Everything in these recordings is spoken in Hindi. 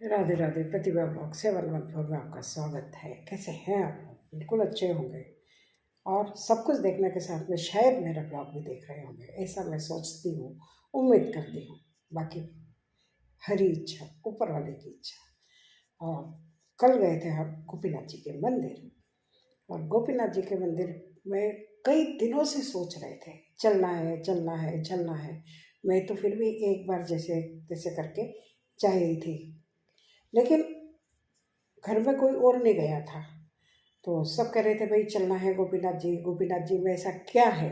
राधे राधे। प्रतिभा ब्लॉग 714 में आपका स्वागत है। कैसे हैं आप लोग? बिल्कुल अच्छे होंगे और सब कुछ देखने के साथ में शायद मेरा ब्लॉग भी देख रहे होंगे, ऐसा मैं सोचती हूँ, उम्मीद करती हूँ। बाकी हरी इच्छा, ऊपर वाले की इच्छा। और कल गए थे हम गोपीनाथ जी के मंदिर, और गोपीनाथ जी के मंदिर में कई दिनों से सोच रहे थे चलना है चलना है चलना है। मैं तो फिर भी एक बार जैसे तैसे करके जा रही थी, लेकिन घर में कोई और नहीं गया था, तो सब कह रहे थे भाई चलना है गोपीनाथ जी। गोपीनाथ जी में ऐसा क्या है?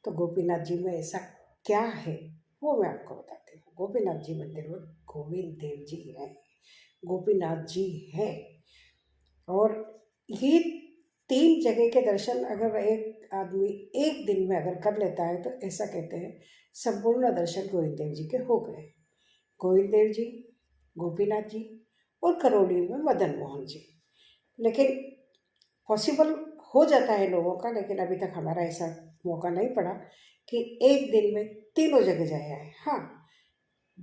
तो गोपीनाथ जी में ऐसा क्या है वो मैं आपको बताती हूँ। गोपीनाथ जी मंदिर में गोविंद देव जी हैं, गोपीनाथ जी हैं। और ये 3 जगह के दर्शन अगर एक आदमी एक दिन में अगर कर लेता है तो ऐसा कहते हैं संपूर्ण दर्शन गोविंद देव जी के हो गए। गोविंद देव जी, गोपीनाथ जी और करौली में मदन मोहन जी। लेकिन पॉसिबल हो जाता है लोगों का, लेकिन अभी तक हमारा ऐसा मौका नहीं पड़ा कि एक दिन में तीनों जगह जाए आए। हाँ,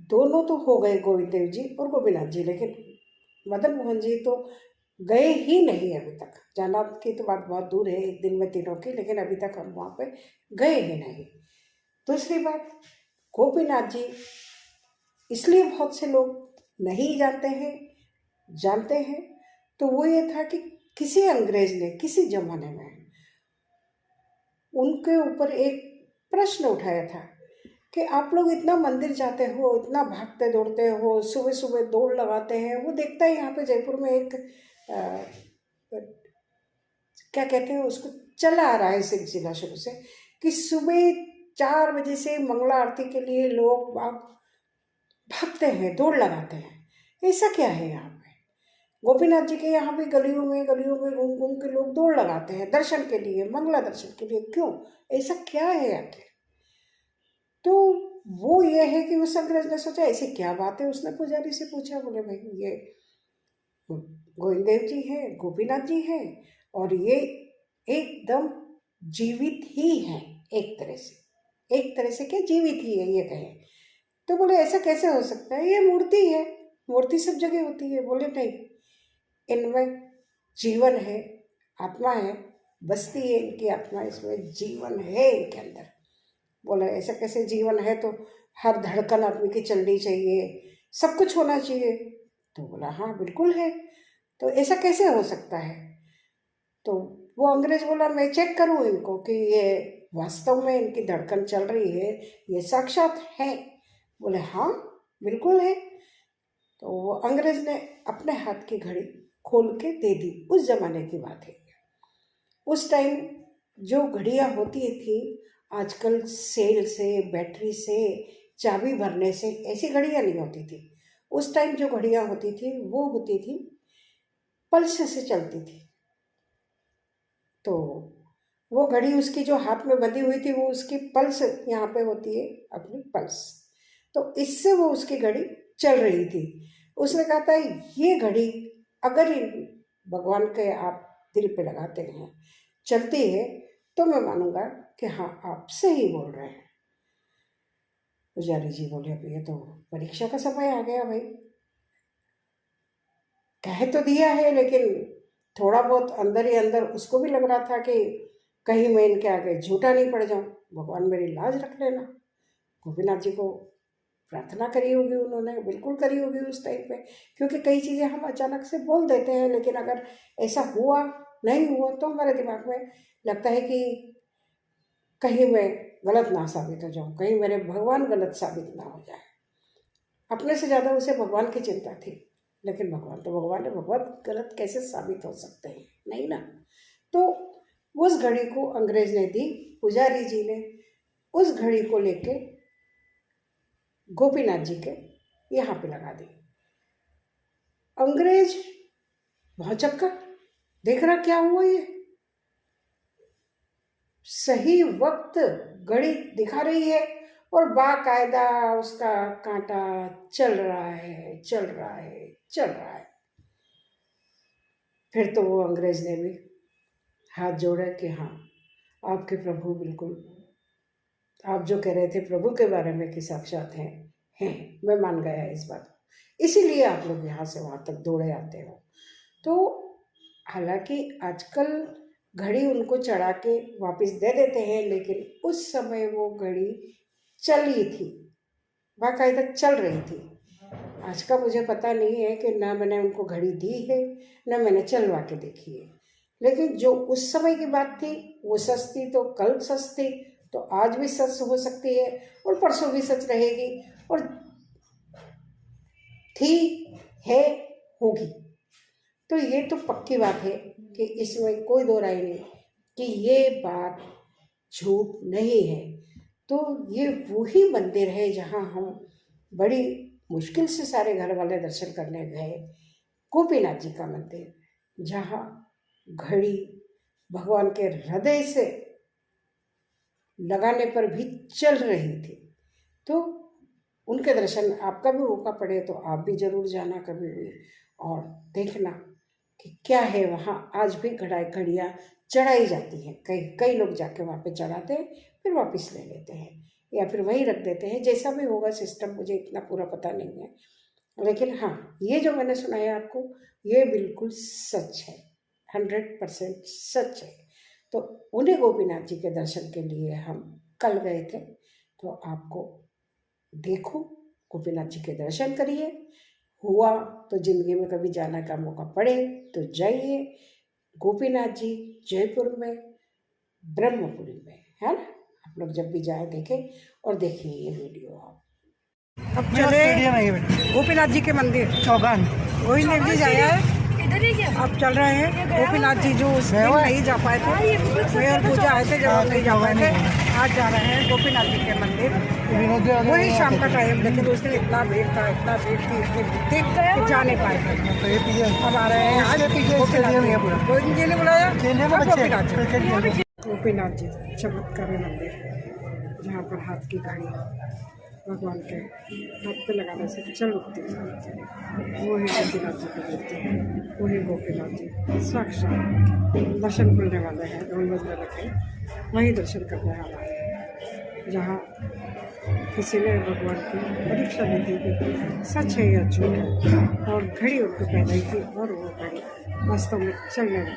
दोनों तो हो गए, गोविंद देव जी और गोपीनाथ जी, लेकिन मदन मोहन जी तो गए ही नहीं अभी तक। जाना की तो बात बहुत दूर है एक दिन में तीनों की, लेकिन अभी तक हम वहाँ पे गए ही नहीं। दूसरी बात, गोपीनाथ जी इसलिए बहुत से लोग नहीं जानते हैं तो वो ये था कि किसी अंग्रेज ने किसी जमाने में उनके ऊपर एक प्रश्न उठाया था कि आप लोग इतना मंदिर जाते हो, इतना भागते दौड़ते हो, सुबह सुबह दौड़ लगाते हैं। वो देखता है यहाँ पे जयपुर में एक क्या कहते हैं उसको, चला आ रहा है सिलसिला शुरू से कि सुबह 4 बजे से मंगला आरती के लिए लोग भागते हैं, दौड़ लगाते हैं। ऐसा क्या है यहाँ पे? गोपीनाथ जी के यहाँ भी गलियों में घूम घूम के लोग दौड़ लगाते हैं दर्शन के लिए, मंगला दर्शन के लिए। क्यों? ऐसा क्या है आखिर? तो वो ये है कि उस अंग्रेज ने सोचा ऐसी क्या बात है। उसने पुजारी से पूछा, बोले भाई ये गोविंद देव जी हैं, गोपीनाथ जी हैं, और ये एकदम जीवित ही हैं। एक तरह से क्या जीवित ही है ये कहे। तो बोले ऐसा कैसे हो सकता है, ये मूर्ति है, मूर्ति सब जगह होती है। बोले नहीं, इनमें जीवन है, आत्मा है, बसती है इनकी आत्मा, इसमें जीवन है इनके अंदर। बोले ऐसा कैसे जीवन है? तो हर धड़कन आदमी की चलनी चाहिए, सब कुछ होना चाहिए। तो बोला हाँ बिल्कुल है। तो ऐसा कैसे हो सकता है? तो वो अंग्रेज बोला मैं चेक करूँ इनको कि ये वास्तव में इनकी धड़कन चल रही है, ये साक्षात है। बोले हाँ बिल्कुल है। तो वो अंग्रेज ने अपने हाथ की घड़ी खोल के दे दी। उस जमाने की बात है। उस टाइम जो घड़ियाँ होती थी, आजकल सेल से, बैटरी से, चाबी भरने से ऐसी घड़ियाँ नहीं होती थी। उस टाइम जो घड़ियाँ होती थी वो होती थी पल्स से चलती थी। तो वो घड़ी उसकी जो हाथ में बंधी हुई थी वो उसकी पल्स यहाँ पे होती है, अपनी पल्स। तो इससे वो उसकी घड़ी चल रही थी। उसने कहा था ये घड़ी अगर भगवान के आप दिल पे लगाते हैं, चलती है, तो मैं मानूंगा कि हाँ आप सही बोल रहे हैं। पुजारी जी बोले अब ये तो परीक्षा का समय आ गया भाई। कह तो दिया है, लेकिन थोड़ा बहुत अंदर ही अंदर उसको भी लग रहा था कि कहीं मैं इनके आगे झूठा नहीं पड़ जाऊं, भगवान मेरी लाज रख लेना। गोपीनाथ जी को प्रार्थना करी होगी उन्होंने, बिल्कुल करी होगी उस टाइम पे, क्योंकि कई चीज़ें हम अचानक से बोल देते हैं, लेकिन अगर ऐसा हुआ नहीं हुआ तो हमारे दिमाग में लगता है कि कहीं मैं गलत ना साबित हो जाऊं, कहीं मेरे भगवान गलत साबित ना हो जाए। अपने से ज़्यादा उसे भगवान की चिंता थी, लेकिन भगवान तो भगवान है, भगवान गलत कैसे साबित हो सकते हैं? नहीं ना। तो उस घड़ी को अंग्रेज ने दी, पुजारी जी ने उस घड़ी को लेके गोपीनाथ जी के यहाँ पे लगा दी। अंग्रेज भौचक्का, देख रहा क्या हुआ, ये सही वक्त घड़ी दिखा रही है और बाकायदा उसका कांटा चल रहा है चल रहा है चल रहा है। फिर तो वो अंग्रेज ने भी हाथ जोड़ा कि हाँ आपके प्रभु बिल्कुल, आप जो कह रहे थे प्रभु के बारे में कि साक्षात हैं, मैं मान गया इस बात को। इसीलिए आप लोग यहाँ से वहाँ तक दौड़े आते हो। तो हालांकि आजकल घड़ी उनको चढ़ा के वापस दे देते हैं, लेकिन उस समय वो घड़ी चली थी, बाकायदा चल रही थी। आज का मुझे पता नहीं है कि ना मैंने उनको घड़ी दी है ना मैंने चलवा के देखी है, लेकिन जो उस समय की बात थी वो सच थी, तो कल सच थी तो आज भी सच हो सकती है और परसों भी सच रहेगी, और थी, है, होगी। तो ये तो पक्की बात है कि इसमें कोई दो राय नहीं कि ये बात झूठ नहीं है। तो ये वही मंदिर है जहाँ हम बड़ी मुश्किल से सारे घर वाले दर्शन करने गए, गोपीनाथ जी का मंदिर, जहाँ घड़ी भगवान के हृदय से लगाने पर भी चल रही थी। तो उनके दर्शन आपका भी मौका पड़े तो आप भी ज़रूर जाना कभी भी और देखना कि क्या है वहाँ। आज भी घड़ियाँ चढ़ाई जाती हैं, कई लोग जाके वहाँ पे चढ़ाते हैं, फिर वापस ले लेते हैं या फिर वहीं रख देते हैं। जैसा भी होगा सिस्टम, मुझे इतना पूरा पता नहीं है, लेकिन हाँ, ये जो मैंने सुनाया आपको ये बिल्कुल सच है, 100% सच है। तो उन्हीं गोपीनाथ जी के दर्शन के लिए हम कल गए थे। तो आपको देखो, गोपीनाथ जी के दर्शन करिए, हुआ तो ज़िंदगी में कभी जाने का मौका पड़े तो जाइए। गोपीनाथ जी जयपुर में, ब्रह्मपुरी में है ना। आप लोग जब भी जाए देखें और देखिए ये वीडियो। आप अब चले गोपीनाथ जी के मंदिर चौगान, वही नहीं जाया है, अब चल रहे हैं गोपीनाथ जी जो उस दिन नहीं जा पाए थे, मेयर पूजा आए थे जब नहीं जा पाए थे, आज जा रहे हैं गोपीनाथ जी के मंदिर। वही शाम का टाइम, लेकिन उस दिन इतना भीड़ था, इतना भीड़ थी, इतनी भीड़ थी कि जा नहीं पाए थे। अब आ रहे हैं आज गोपीनाथ, कोई जी ने बुलाया गोपीनाथ जी चमत्कारी मंदिर, जहाँ पर हाथ की घड़ी भगवान के हाथ पे लगाने से चल उठती है। वही गोपीनाथ जी की मूर्ति है, वही गोपीनाथ जी साक्षात। दर्शन खुलने वाले हैं, ढोल बजने लगे, वही दर्शन करने वाले हैं, जहाँ किसी ने भगवान की परीक्षा ली थी कि सच है या झूठ है, और घड़ी उनको पहनाई थी और वो घड़ी वास्तव में चलने लगी।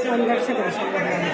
अंदर से दर्शन करना है।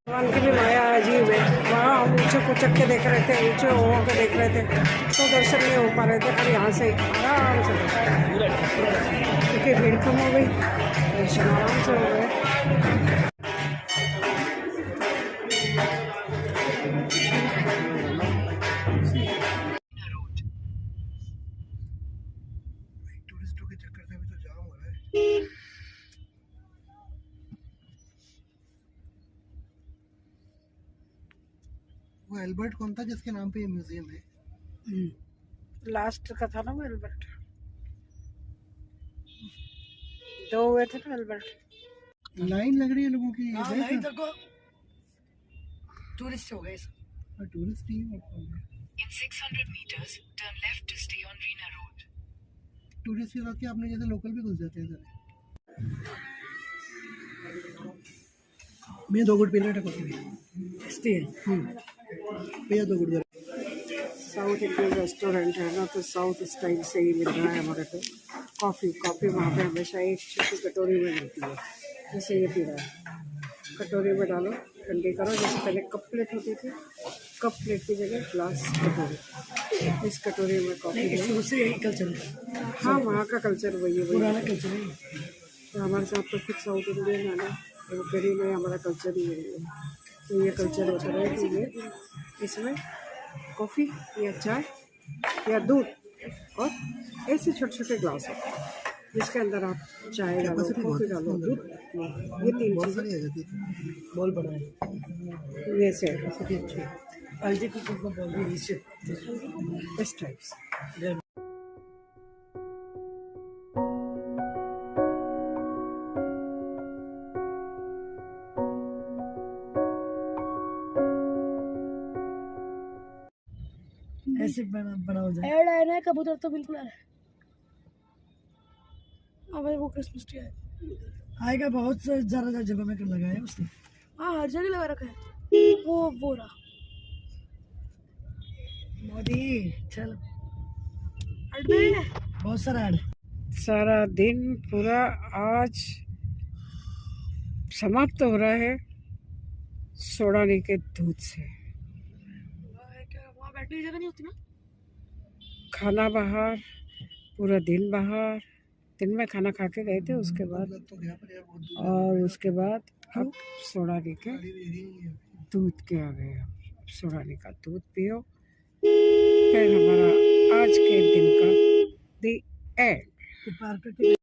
भगवान की भी माया अजीब है। वहाँ हम ऊँचे कुचक के देख रहे थे, ऊँचे हो के देख रहे थे, तो दर्शन नहीं हो पा रहे थे। पर यहाँ से आराम से क्योंकि भीड़ कम हो गई, दर्शन आराम से हो गए। टूरिस्टों के चक्कर से अभी तो जाम हो रहा है। वो एल्बर्ट कौन था जिसके नाम पे ये म्यूजियम है? लास्ट का था ना वो एल्बर्ट, दो हुए थे ना एल्बर्ट। लाइन लग रही है लोगों की। लाइन देखो, टूरिस्ट हो गए सब। टूरिस्ट ही है। In 600 meters, turn left to stay on Reena Road. Tourist के साथ क्या अपने जैसे लोकल भी घुस जाते हैं सर? मैं 2 गुट पी रहा था कॉफी की। टेस्टी है। भैया 2 गुट दे। साउथ इंडियन रेस्टोरेंट है ना, तो साउथ स्टाइल से ही मिल रहा है हमारे को। कॉफ़ी वहाँ पे हमेशा एक छोटी कटोरी में मिलती है, जैसे ये पी रहा है। कटोरी में डालो, ठंडी करो। जैसे पहले कप प्लेट होती थी, कप प्लेट की जगह ग्लास कटोरी। इस कटोरी में कॉफ़ी शुरू से यही कल्चर है। हाँ, वहाँ का कल्चर वही है। पुराना कल्चर है। तो हमारे साथ तो खुद साउथ इंडियन है ना, तो करी में हमारा कल्चर ही यही है। तो ये कल्चर होता है कि ये इसमें कॉफ़ी या चाय या दूध और ऐसे छोटे छोटे ग्लास होते हैं, जिसके अंदर आप चाय डालो, कॉफ़ी डालो, दूध, ये 3 चीज़ें बॉल बना है ये से अच्छी। हल्दी कुछ बॉल भी इससे इस टाइप से। ऐसे चिप बड़ा हो जाए। ऐड आया ना कबूतर तो बिल्कुल आ रहा है। हाँ भाई वो क्रिसमस ट्री है। आएगा बहुत से ज़्यादा जगह में लगाया है उसने। हाँ हर जगह लगा रखा है। वो रहा। मोदी चल, ऐड में बहुत सारा ऐड। सारा दिन पूरा आज समाप्त हो रहा है सोडानी के दूध से। क्या वहाँ बैठने की जगह नहीं होती ना। खाना बाहर, पूरा दिन बाहर। दिन में खाना खा के गए थे, उसके बाद तो यहाँ पर यार बहुत दूर और उसके बाद अब सोडानी के गाड़ी भी यही नहीं है। दूध के आ गए। अब सोडानी का दूध पियो, फिर हमारा आज के दिन का दी एंड। तो पार्क के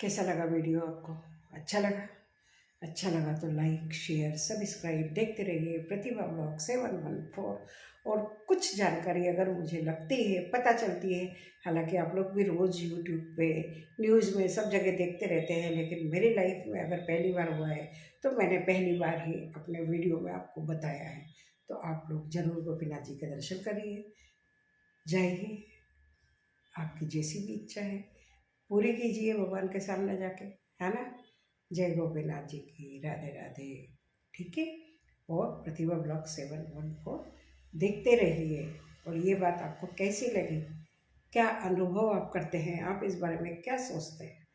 कैसा लगा वीडियो आपको? अच्छा लगा? अच्छा लगा तो लाइक शेयर सब्सक्राइब देखते रहिए प्रतिभा ब्लॉग 714। और कुछ जानकारी अगर मुझे लगती है, पता चलती है, हालांकि आप लोग भी रोज़ यूट्यूब पे न्यूज़ में सब जगह देखते रहते हैं, लेकिन मेरी लाइफ में अगर पहली बार हुआ है तो मैंने पहली बार ही अपने वीडियो में आपको बताया है। तो आप लोग ज़रूर गोपीनाथ जी के दर्शन करिए, जाइए, आपकी जैसी भी इच्छा है पूरी कीजिए भगवान के सामने जाके, है ना। जय गोपीनाथ जी की, राधे राधे। ठीक है। और प्रतिभा ब्लॉग 714 देखते रहिए। और ये बात आपको कैसी लगी, क्या अनुभव आप करते हैं, आप इस बारे में क्या सोचते हैं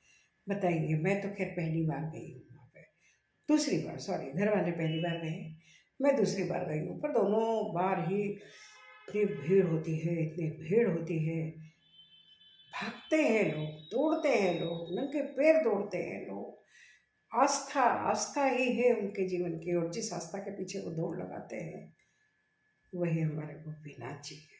बताइए। मैं तो खैर पहली बार गई हूँ वहाँ पे, दूसरी बार, सॉरी, घर वाले पहली बार गए, मैं दूसरी बार गई हूँ। पर दोनों बार ही इतनी भीड़ होती है, इतनी भीड़ होती है, भागते हैं लोग, दौड़ते हैं लोग, नंगे पैर दौड़ते हैं लोग। आस्था आस्था ही है उनके जीवन की, और जिस आस्था के पीछे वो दौड़ लगाते हैं वही हमारे गोपीनाथ जी है।